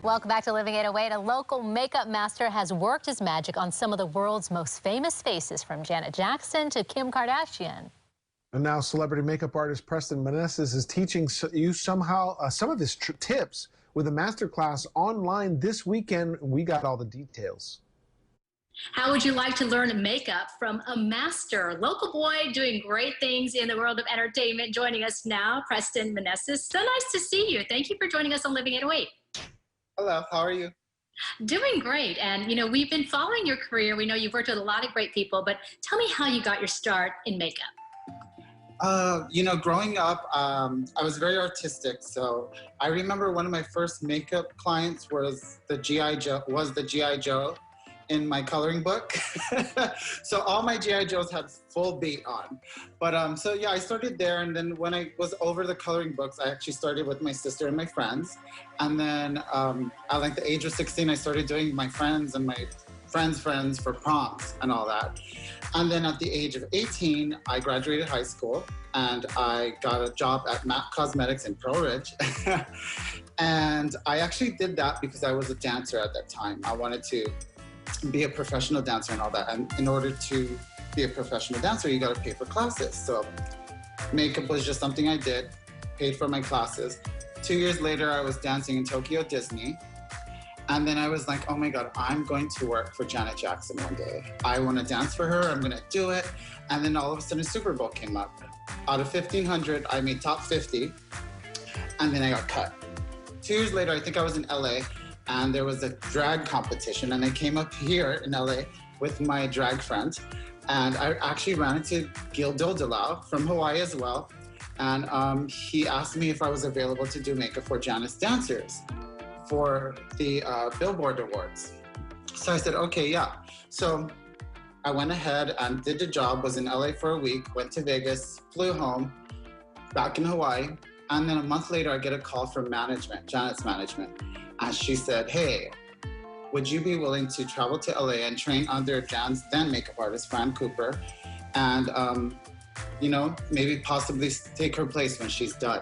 Welcome back to Living 808. A local makeup master has worked his magic on some of the world's most famous faces, from Janet Jackson to Kim Kardashian. And now celebrity makeup artist Preston Meneses is teaching you some of his tips with a masterclass online this weekend. We got all the details. How would you like to learn makeup from a master? Local boy doing great things in the world of entertainment. Joining us now, Preston Meneses. So nice to see you. Thank you for joining us on Living 808. Hello, how are you? Doing great. And, you know, we've been following your career. We know you've worked with a lot of great people, but tell me how you got your start in makeup. You know, growing up, I was very artistic. So I remember one of my first makeup clients was the G.I. Joe in my coloring book. So all my G.I. Joes had full beat on. But so yeah, I started there. And then when I was over the coloring books, I actually started with my sister and my friends. And then at like the age of 16, I started doing my friends and my friends for proms and all that. And then at the age of 18, I graduated high school and I got a job at MAC Cosmetics in Pearl Ridge. And I actually did that because I was a dancer at that time. I wanted to be a professional dancer and all that. And in order to be a professional dancer, you got to pay for classes. So makeup was just something I did, paid for my classes. 2 years later, I was dancing in Tokyo Disney. And then I was like, oh my God, I'm going to work for Janet Jackson one day. I want to dance for her, I'm going to do it. And then all of a sudden, Super Bowl came up. Out of 1,500, I made top 50. And then I got cut. 2 years later, I think I was in LA, and there was a drag competition. And I came up here in LA with my drag friend. And I actually ran into Gil Dodelau from Hawaii as well. And he asked me if I was available to do makeup for Janet's dancers for the Billboard Awards. So I said, okay, yeah. So I went ahead and did the job, was in LA for a week, went to Vegas, flew home, back in Hawaii. And then a month later, I get a call from management, Janet's management. And she said, hey, would you be willing to travel to LA and train under Jan's then makeup artist, Fran Cooper, and you know, maybe possibly take her place when she's done.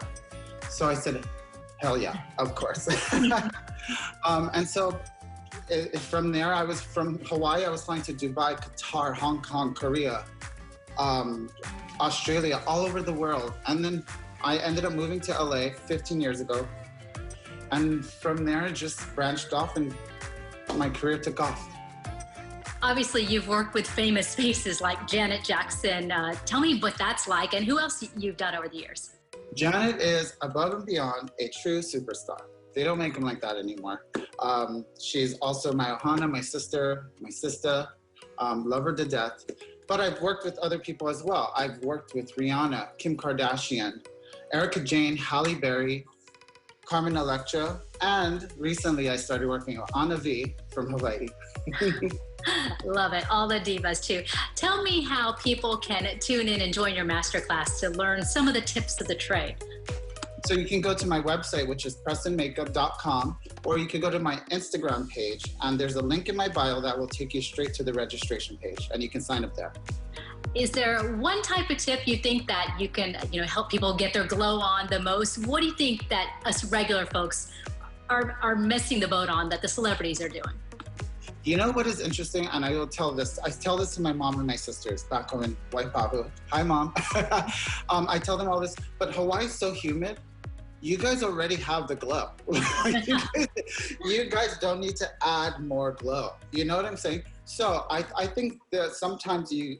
So I said, hell yeah, of course. And so from there, I was from Hawaii, I was flying to Dubai, Qatar, Hong Kong, Korea, Australia, all over the world. And then I ended up moving to LA 15 years ago. And from there, it just branched off and my career took off. Obviously, you've worked with famous faces like Janet Jackson. Tell me what that's like and who else you've done over the years. Janet is above and beyond a true superstar. They don't make them like that anymore. She's also my ohana, my sister, love her to death. But I've worked with other people as well. I've worked with Rihanna, Kim Kardashian, Erika Jane, Halle Berry, Carmen Electra, and recently I started working with Anna V from Hawaii. Love it. All the divas too. Tell me how people can tune in and join your masterclass to learn some of the tips of the trade. So you can go to my website, which is prestonmakeup.com, or you can go to my Instagram page, and there's a link in my bio that will take you straight to the registration page, and you can sign up there. Is there one type of tip you think that you can, help people get their glow on the most? What do you think that us regular folks are missing the boat on that the celebrities are doing? You know what is interesting, and I will tell this. I tell this to my mom and my sisters back home in Waipahu. Hi, Mom. I tell them all this, but Hawaii's so humid. You guys already have the glow. You guys don't need to add more glow. You know what I'm saying? So I think that sometimes you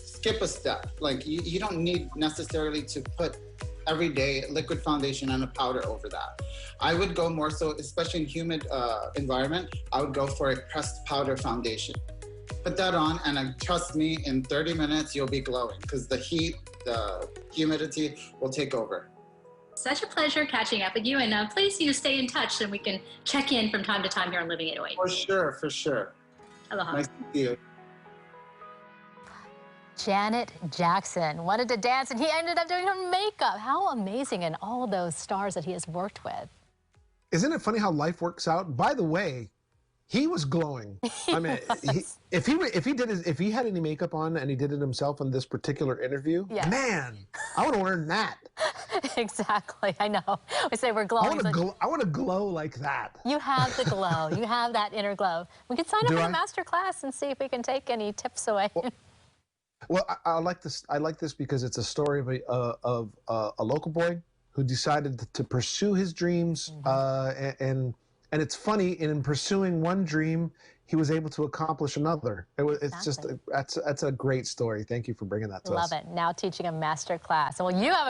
skip a step. Like you don't need necessarily to put everyday liquid foundation and a powder over that. I would go more so, especially in humid environment, I would go for a pressed powder foundation. Put that on and trust me, in 30 minutes, you'll be glowing because the heat, the humidity will take over. Such a pleasure catching up with you, and please you stay in touch so we can check in from time to time here on Living 808. For sure, for sure. Aloha. Nice to see you. Janet Jackson wanted to dance, and he ended up doing her makeup. How amazing, and all those stars that he has worked with. Isn't it funny how life works out? By the way, He was glowing. I mean, if he had any makeup on and he did it himself in this particular interview, Yes. man, I would have learned that. Exactly. I know. We say we're I glowing. want to glow like that. You have the glow. You have that inner glow. We could sign up Do for I? a master class and see if we can take any tips away. Well, I like this. I like this because it's a story of a local boy who decided to pursue his dreams, and it's funny. In pursuing one dream, he was able to accomplish another. It's just Exactly. that's a great story. Thank you for bringing that to us. Love it. Now teaching a master class. Well, you have